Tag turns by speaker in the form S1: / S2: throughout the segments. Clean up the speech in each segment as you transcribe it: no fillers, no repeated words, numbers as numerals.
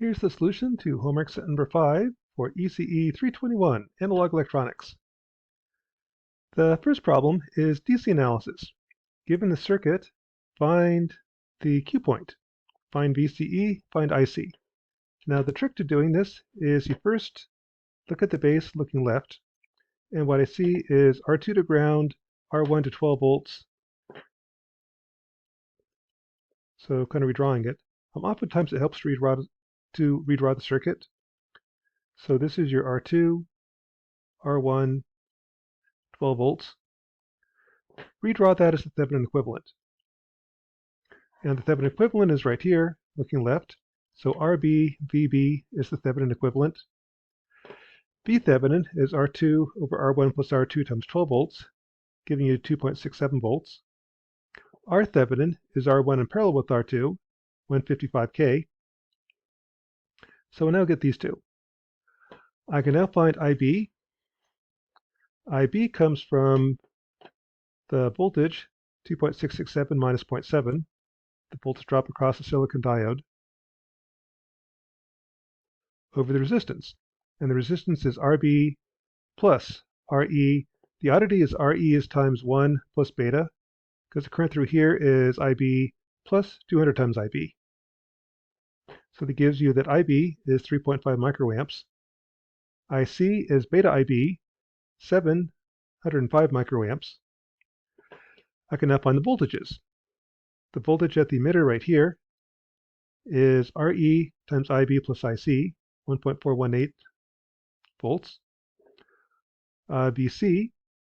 S1: Here's the solution to homework set number 5 for ECE 321, Analog Electronics. The first problem is DC analysis. Given the circuit, find the Q point. Find VCE, find IC. Now the trick to doing this is you first look at the base looking left, and what I see is R2 to ground, R1 to 12 volts. So kind of redrawing it. Oftentimes it helps to redraw the circuit. So this is your R2, R1, 12 volts. Redraw that as the Thevenin equivalent. And the Thevenin equivalent is right here, looking left. So RB, VB is the Thevenin equivalent. V Thevenin is R2 over R1 plus R2 times 12 volts, giving you 2.67 volts. R Thevenin is R1 in parallel with R2, 155K. So we'll now get these two. I can now find IB. IB comes from the voltage, 2.667 minus 0.7, the voltage drop across the silicon diode, over the resistance. And the resistance is RB plus RE. The oddity is RE is times 1 plus beta, because the current through here is IB plus 200 times IB. So that gives you that IB is 3.5 microamps. IC is beta IB, 705 microamps. I can now find the voltages. The voltage at the emitter right here is RE times IB plus IC, 1.418 volts. VC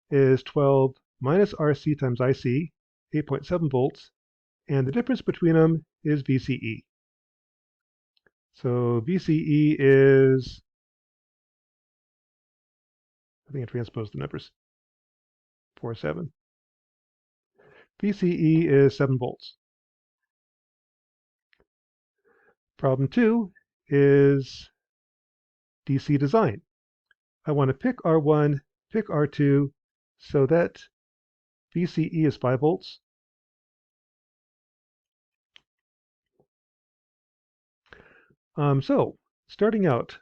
S1: is 12 minus RC times IC, 8.7 volts. And the difference between them is VCE. So VCE is, I think I transposed the numbers, 4.7. VCE is 7 volts. Problem 2 is DC design. I want to pick R1, pick R2, so that VCE is 5 volts. So starting out,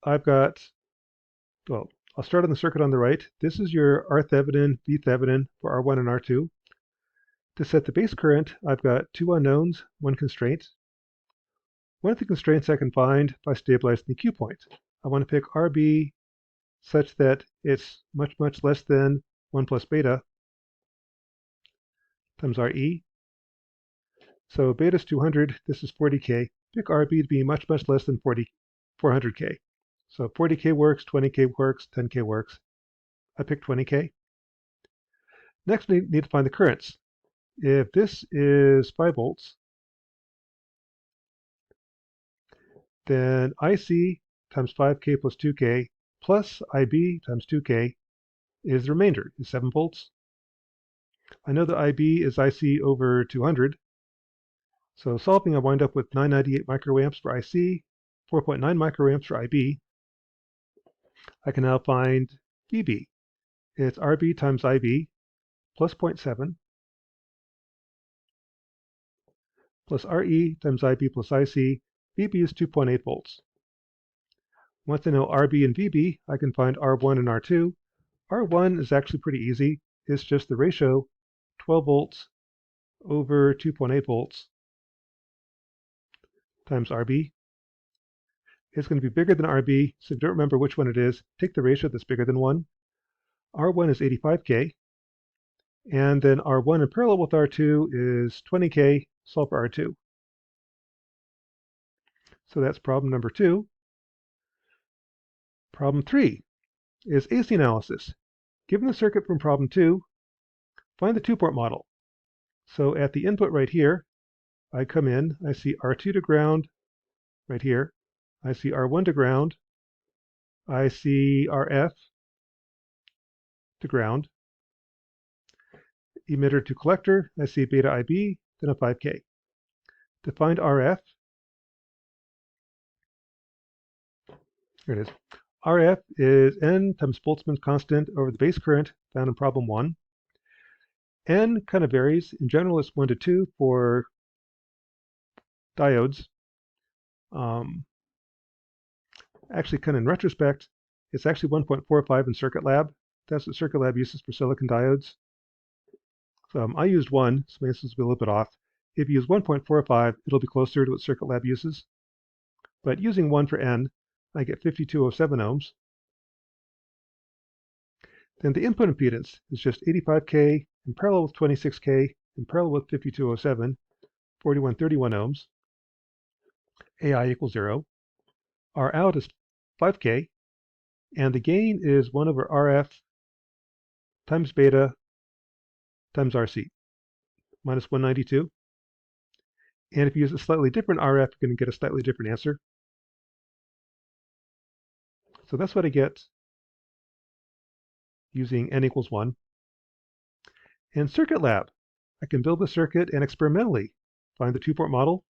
S1: I've got, well, I'll start on the circuit on the right. This is your R Thevenin, V Thevenin for R1 and R2. To set the base current, I've got two unknowns, one constraint. One of the constraints I can find by stabilizing the Q point. I want to pick RB such that it's much, much less than 1 plus beta times RE. So beta is 200, this is 40K. Pick RB to be much, much less than 400K. So 40K works, 20K works, 10K works. I picked 20K. Next, we need to find the currents. If this is 5 volts, then IC times 5K plus 2K plus IB times 2K is the remainder, is 7 volts. I know that IB is IC over 200. So solving, I wind up with 998 microamps for IC, 4.9 microamps for IB. I can now find VB. It's RB times IB plus 0.7 plus RE times IB plus IC. VB is 2.8 volts. Once I know RB and VB, I can find R1 and R2. R1 is actually pretty easy. It's just the ratio, 12 volts over 2.8 volts times RB. It's going to be bigger than RB, so if you don't remember which one it is, take the ratio that's bigger than 1. R1 is 85K, and then R1 in parallel with R2 is 20K, solve for R2. So that's problem number 2. Problem 3 is AC analysis. Given the circuit from problem 2, find the two-port model. So at the input right here, I come in, I see R2 to ground right here. I see R1 to ground. I see RF to ground. Emitter to collector, I see beta IB, then a 5K. To find RF, here it is. RF is N times Boltzmann's constant over the base current found in problem 1. N kind of varies. In general, it's 1 to 2 for diodes. Actually, kind of in retrospect, it's actually 1.45 in Circuit Lab. That's what Circuit Lab uses for silicon diodes. So I used 1, so maybe this will be a little bit off. If you use 1.45, it'll be closer to what Circuit Lab uses. But using 1 for N, I get 5207 ohms. Then the input impedance is just 85K in parallel with 26K in parallel with 5207, 4131 ohms. AI equals 0. R out is 5K, and the gain is 1 over RF times beta times RC, minus 192. And if you use a slightly different RF, you're going to get a slightly different answer. So that's what I get using N equals 1. In Circuit Lab, I can build the circuit and experimentally find the two-port model.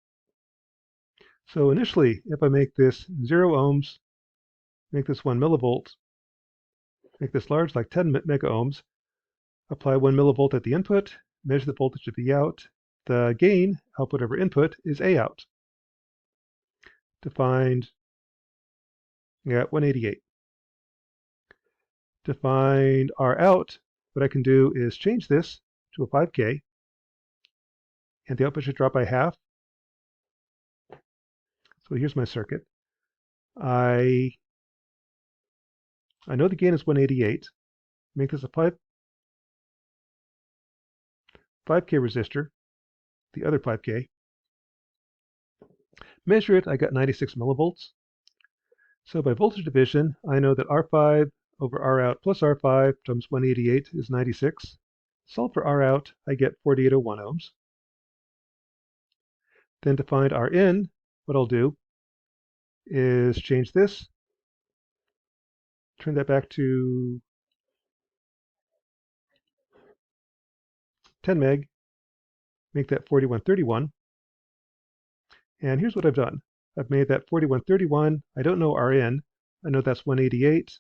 S1: So initially, if I make this 0 ohms, make this 1 millivolt, make this large, like 10 mega ohms, apply 1 millivolt at the input, measure the voltage of the out. The gain, output over input, is A out. Defined at 188. To find R out, what I can do is change this to a 5K, and the output should drop by half. So here's my circuit. I know the gain is 188. Make this a 5K resistor, the other 5K. Measure it, I got 96 millivolts. So by voltage division, I know that R5 over R out plus R5 times 188 is 96. Solve for R out, I get 4801 ohms. Then to find R in, what I'll do is change this, turn that back to 10 meg, make that 4131. And here's what I've done. I've made that 4131. I don't know R in. I know that's 188.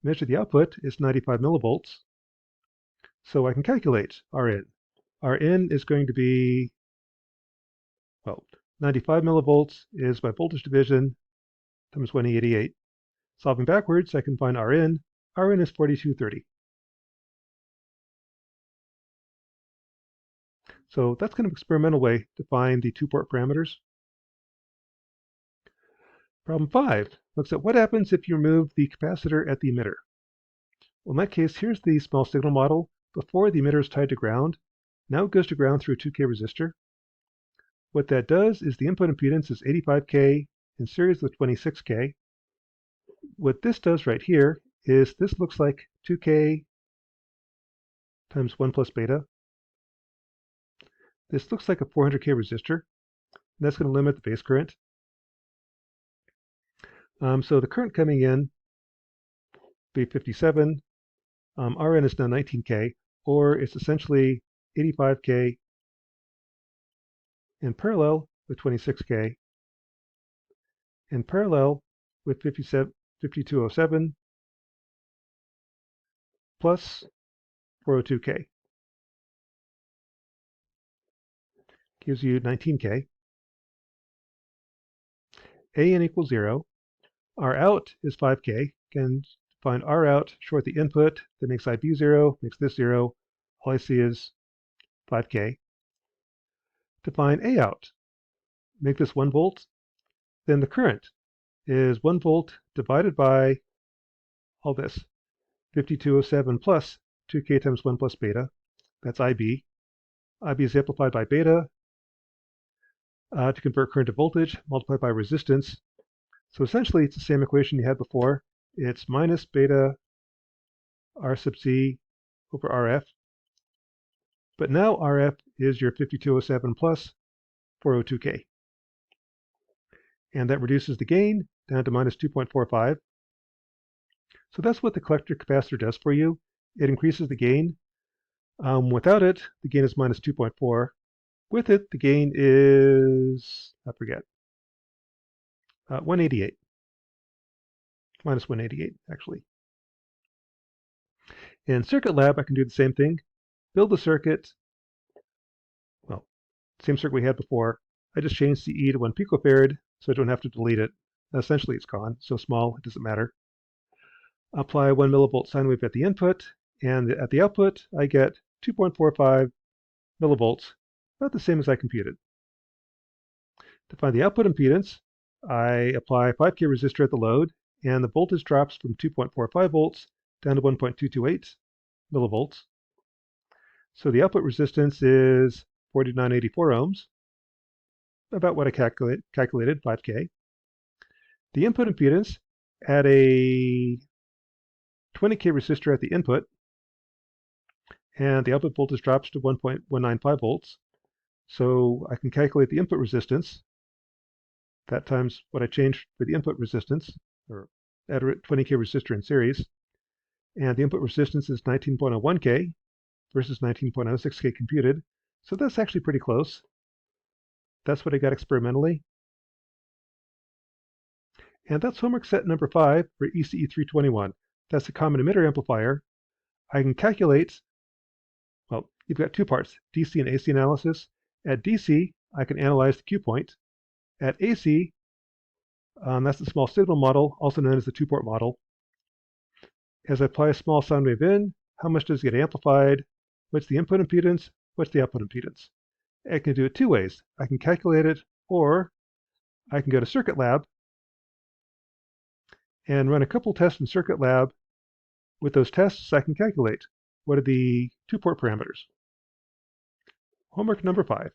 S1: Measure the output is 95 millivolts. So I can calculate R in. R in is going to be, well, 95 millivolts is my voltage division times 188. Solving backwards, I can find R in. R in is 4230. So that's kind of an experimental way to find the two-port parameters. Problem 5 looks at what happens if you remove the capacitor at the emitter. Well, in that case, here's the small signal model. Before the emitter is tied to ground, now it goes to ground through a 2K resistor. What that does is the input impedance is 85K in series with 26K. What this does right here is this looks like 2K times 1 plus beta. This looks like a 400K resistor. That's going to limit the base current. So the current coming in be 57. Rn is now 19K, or it's essentially 85K in parallel with 26K, in parallel with 5207 plus 402K. Gives you 19K. An equals 0. R out is 5K. Can find R out, short the input, that makes IB 0, makes this 0. All I see is 5K. To find A out, make this 1 volt. Then the current is 1 volt divided by all this, 5207 plus 2K times 1 plus beta. That's IB. IB is amplified by beta to convert current to voltage, multiplied by resistance. So essentially, it's the same equation you had before. It's minus beta R sub C over RF. But now RF is your 5207 plus 402K. And that reduces the gain down to minus 2.45. So that's what the collector capacitor does for you. It increases the gain. Without it, the gain is minus 2.4. With it, the gain is, I forget, 188. Minus 188, actually. In Circuit Lab, I can do the same thing. Build the circuit. Well, same circuit we had before. I just changed CE to 1 picofarad, so I don't have to delete it. Essentially, it's gone. So small, it doesn't matter. Apply 1 millivolt sine wave at the input, and at the output, I get 2.45 millivolts, about the same as I computed. To find the output impedance, I apply 5K resistor at the load, and the voltage drops from 2.45 volts down to 1.228 millivolts. So the output resistance is 4984 ohms, about what I calculated, 5K. The input impedance at a 20K resistor at the input, and the output voltage drops to 1.195 volts. So I can calculate the input resistance, that times what I changed for the input resistance, or add a 20K resistor in series. And the input resistance is 19.01K versus 19.06K computed. So that's actually pretty close. That's what I got experimentally. And that's homework set number 5 for ECE 321. That's a common emitter amplifier. I can calculate, well, you've got two parts, DC and AC analysis. At DC, I can analyze the Q point. At AC, that's the small signal model, also known as the two-port model. As I apply a small sound wave in, how much does it get amplified? What's the input impedance? What's the output impedance? I can do it two ways. I can calculate it, or I can go to Circuit Lab and run a couple tests in Circuit Lab. With those tests, I can calculate what are the two-port parameters. Homework number 5.